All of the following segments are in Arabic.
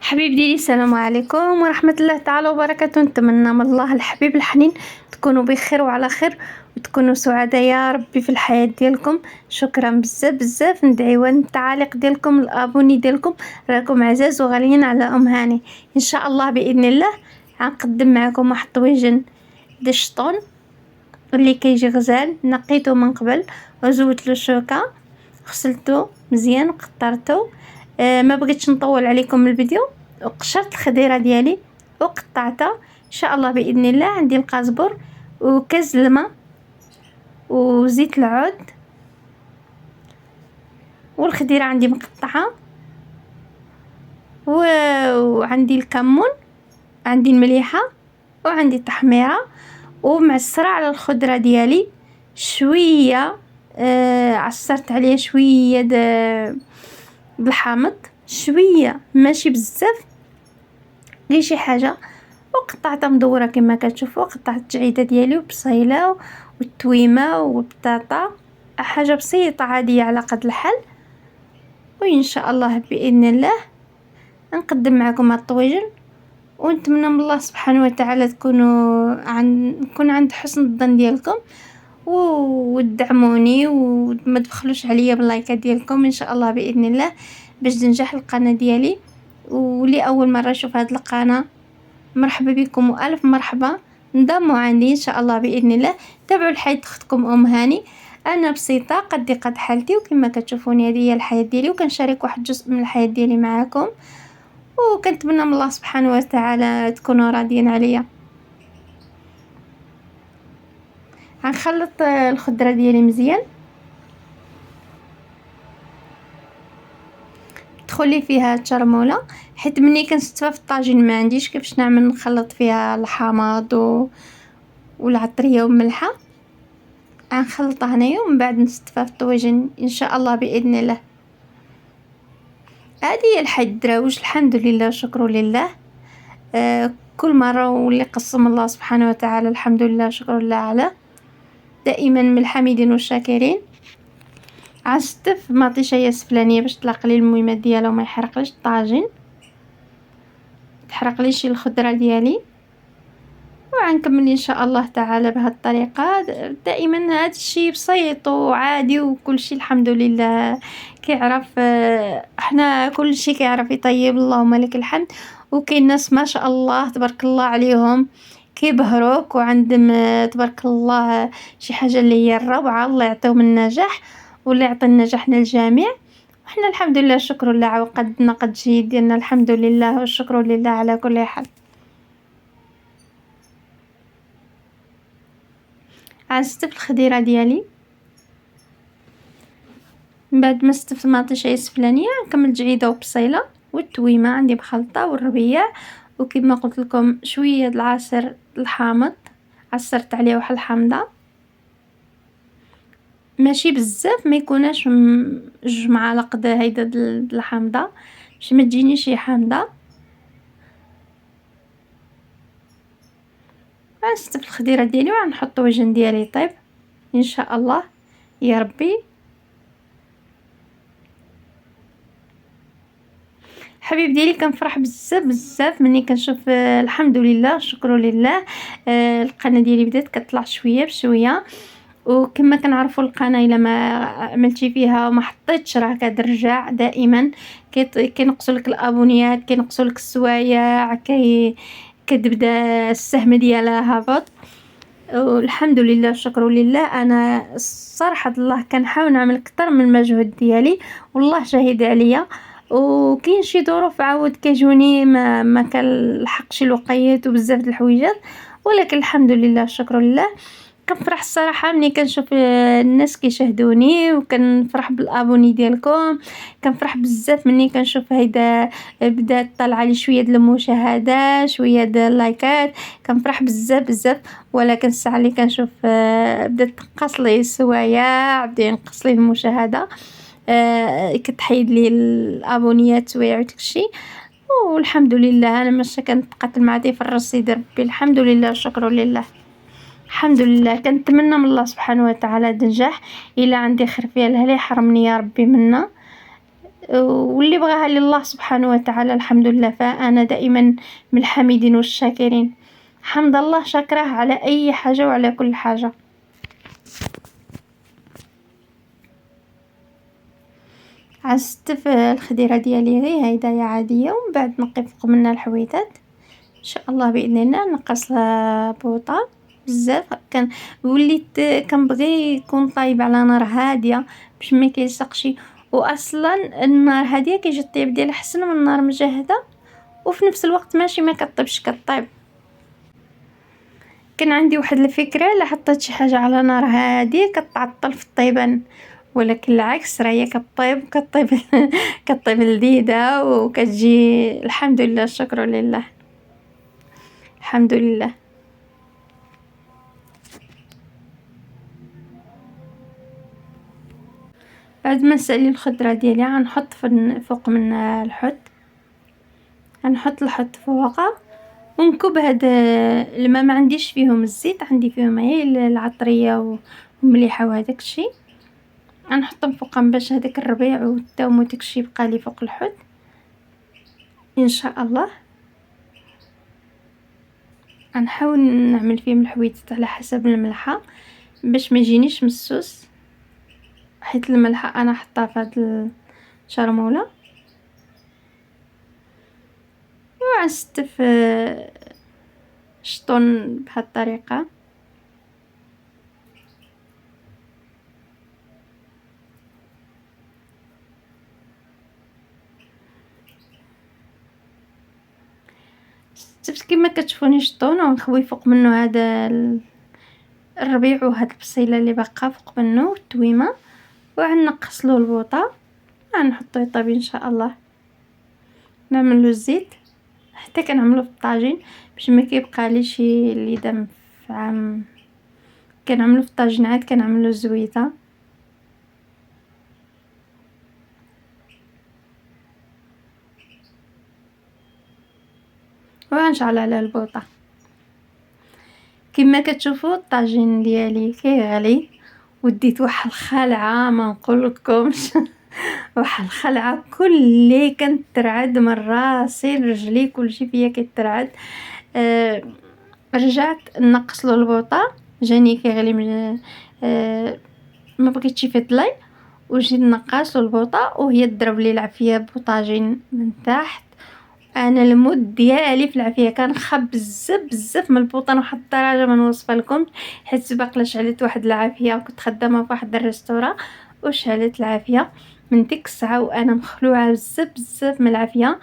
حبيب ديالي، السلام عليكم ورحمة الله تعالى وبركاته. نتمنى من الله الحبيب الحنين تكونوا بخير وعلى خير وتكونوا سعداء يا ربي في الحياة ديالكم. شكرا بزاف بزاف، ندعيو التعاليق ديالكم، الابوني ديالكم، راكم عزاز وغاليين على ام هاني. ان شاء الله باذن الله غنقدم معكم واحد الطويجن د الشطون اللي كيجي غزال. نقيته من قبل وزوت له شوكه، غسلته مزيان وقطرته. ما بغيتش نطول عليكم الفيديو، وقشرت الخضيره ديالي وقطعتها. ان شاء الله باذن الله عندي القزبر وكاز الماء وزيت العود، والخضيره عندي مقطعه، وعندي الكمون، عندي المليحه، وعندي التحميره، ومعصره على الخضره ديالي شويه. عصرت عليه شويه بالحامض، شويه ماشي بزاف، غير شي حاجه. وقطعتها مدوره كما كتشوفوا. قطعت الجعيده ديالي وبصيله والتويمه وبطاطا، حاجه بسيطه عاديه على قد الحال. وان شاء الله باذن الله نقدم معكم هاد الطويجن، ونتمنى من الله سبحانه وتعالى نكون عند حسن الظن ديالكم، وتدعموني وما تبخلوش عليا باللايكات ديالكم ان شاء الله باذن الله باش تنجح القناه ديالي. ولي اول مره يشوف هاد القناه، مرحبا بكم والف مرحبا، انضموا عندي ان شاء الله باذن الله. تابعوا الحياة اختكم ام هاني. انا بسيطه قدي قد حالتي، وكما كتشوفوني هذه هي الحياه ديالي، وكنشارك واحد جزء من الحياه ديالي معكم، وكنتمنى من الله سبحانه وتعالى تكونوا راضيين عليا. غنخلط الخضره ديالي مزيان، تدخلي فيها الترموله، حيت ملي كنستفها في الطاجين ما عنديش كيفاش نعمل نخلط فيها الحامض والعطريه والملحه. غنخلطها هنايا ومن بعد نستفها في الطويجن ان شاء الله باذن الله. هذه هي الحياة الدراوش، الحمد لله شكر لله. كل مره واللي قسم الله سبحانه وتعالى الحمد لله شكر لله على دائما من الحامدين والشاكرين. عستف مطيشه سفلانيه باش تلاق لي الميمات ديالها وما يحرقليش الطاجين، تحرقليش الخضره ديالي. وغنكمل ان شاء الله تعالى بهذه الطريقه. دائما هذا الشيء بسيط وعادي وكل شيء الحمد لله كيعرف. احنا كل شيء كيعرف يطيب، اللهم لك الحمد. وكاين ناس ما شاء الله تبارك الله عليهم كيبهروك وعندهم تبارك الله شي حاجه اللي هي الروعه. الله يعطيهم النجاح واللي يعطي النجاح للجميع. وحنا الحمد لله شكر لله وقدنا قد جيد ديالنا الحمد لله والشكر لله على كل حال. عزتف الخضيره ديالي من بعد ما استفت مطيشه سفلانيه، نكمل جعيده وبصيله والتويمه عندي بخلطه والربيع. وكما قلت لكم شويه العصير الحامض، عصرت عليه واحد الحامضه ماشي بزاف، ما يكوناش جوج معالق هيدا الحامضه باش ما تجينيش شي حامضه. غنستف الخضيره ديالي وغنحط الطويجن ديالي يطيب ان شاء الله يا ربي. حبيب ديالي كنفرح بزاف بزاف مني كنشوف الحمد لله شكر لله القناه ديالي بدات كتطلع شويه بشويه. وكما كنعرفوا القناه الا ما عملتي فيها وما حطيتش راه كترجع دائما كينقصوا لك الابونيات، كينقصوا لك السوايع، كتبدا السهم ديالها هابط. والحمد لله شكر لله. انا صراحه الله كنحاول نعمل اكثر من المجهود ديالي والله شاهد عليا. وكاين شي ظروف عاود كيجوني ما كنلحقش الوقيت وبزاف د الحويجات، ولكن الحمد لله شكر لله. كنفرح الصراحه ملي كنشوف الناس كيشاهدوني، وكنفرح بالابوني ديالكم. كنفرح بزاف ملي كنشوف هيدا بدات طالعه لي شويه د المشاهدات شويه د اللايكات، كنفرح بزاف بزاف. ولكن الساعه اللي كنشوف بدات تنقص لي السوايع، بدا ينقص لي المشاهده، كتحيد لي الابونيات سوايع وداكشي. والحمد لله انا ماشي كنتقاتل مع ضيف الرصيد ربي، الحمد لله شكر لله. الحمد لله كنتمنى من الله سبحانه وتعالى النجاح. الا عندي خير فيها لا يحرمني يا ربي منا. واللي بغاها لله سبحانه وتعالى الحمد لله، فأنا دائما من الحامدين والشاكرين. حمد الله شاكراه على أي حاجة وعلى كل حاجة. عزت في الخديرة ديالي غير هيدايا عادية، ومن بعد نقي فوق منها الحويتات ان شاء الله باذن الله. نقص بوطه بزاف، كان وليت كنبغي يكون طايب على نار هاديه باش ما كيلصقش. واصلا النار هاديه كيجي الطيب ديالها احسن من النار مجهده، وفي نفس الوقت ماشي ما كطيبش كطيب. كان عندي واحد الفكره، لا حطيت شي حاجه على نار هاديه كتعطل في الطيبان، ولكن العكس راهي كطيب كطيب لذيذه وكتجي الحمد لله الشكر لله الحمد لله. بعد ما نسالي الخضره ديالي غنحط فوق من الحوت، غنحط الحوت فوقها ونكب هاد الماء. ما عنديش فيهم الزيت، عندي فيهم غير العطريه ومليحه وهداك الشيء. غنحطهم فوقهم باش هذاك الربيع والثوم وداك الشيء يبقى لي فوق الحوت ان شاء الله. غنحاول نعمل فيهم الحويتات على حسب الملحه باش ما يجينيش مسوس، حيت الملحه انا حطها في هاد الشرموله. وعست في شطون بهاد الطريقه. شفت كيما كتشوفوني شطون، ونخوي فوق منه هذا الربيع وهاد البصيله اللي باقا فوق منه والتويمه، وغنقص له البوطه غنحطو يطيب ان شاء الله. نعمل له الزيت حتى كنعملو في الطاجين باش ما كيبقى لي شي اللي دم في عام. كنعملو في الطاجين عاد كنعملو الزويته. وغنشعل على البوطه. كما كتشوفوا الطاجين ديالي كيغلي، وديت واحد الخلعه ما نقولكمش واحد الخلعه كلي كانت ترعد من راسي لرجلي، كلشي فيا كيترعد. رجعت نقص له البوطه، جاني كيغلي من ما بغيتش يفيضلي، وجيت نقص له البوطه وهي تضرب لي العافيه بوطاجين من تحت. انا المود ديالي في العافيه كان خاب بزاف من البوطه واحد الدرجه ما نوصفها لكم، حيت سبق شعلت واحد العافيه وكنت خدامه في واحد الريستورا وشعلت العافيه. من ديك الساعه وانا مخلوعه بزاف من العافيه،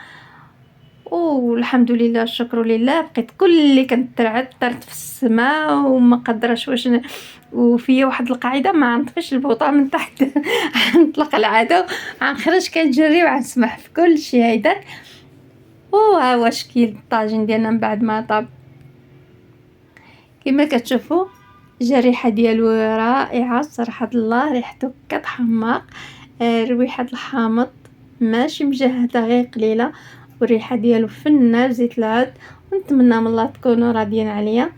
والحمد لله الشكر لله. بقيت كل اللي كنت ترعد طرت في السماء وما قدرش واش وفي واحد القاعده ما نطفيش البوطه من تحت نطلق العاده غنخرج كنجري وغنسمح في كل شيء هيداك. وها هو شكل الطاجين ديالنا من بعد ما طاب. كما كتشوفوا جا الريحه ديالو رائعه صراحه الله، ريحته كتحماق. رويحه الحامض ماشي مجهده غير قليله، والريحه ديالو فنه زيت العود. ونتمنى من الله تكونوا راضيين عليا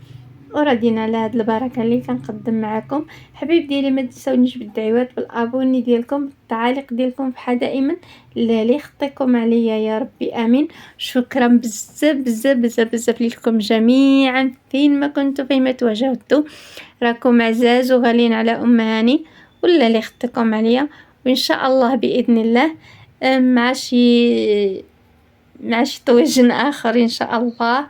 وراضيين على هاد البركه اللي كنقدم معكم. حبيب ديالي ما تنساونيش بالدعوات بالابوني ديالكم بالتعاليق ديالكم بحال دائما اللي يخطيكم عليا يا ربي امين. شكرا بزاف لكم جميعا فين ما كنتوا فين ما تواجدتوا، راكم عزاز وغالين على ام هاني ولا اللي يخطيكم عليا. وان شاء الله باذن الله مع شي طويجن اخر ان شاء الله،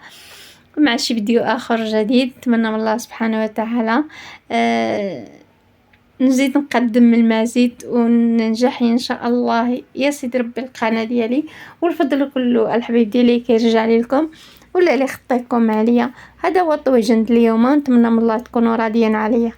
مع شي فيديو اخر جديد. نتمنى من الله سبحانه وتعالى نزيد نقدم المزيد وننجح ان شاء الله يا سيدي ربي القناه ديالي. والفضل كله الحبيب ديالي كيرجع لكم ولا اللي خطيكم عليا. هذا هو الطويجن اليوم، نتمنى من الله تكونوا راضيين عليا.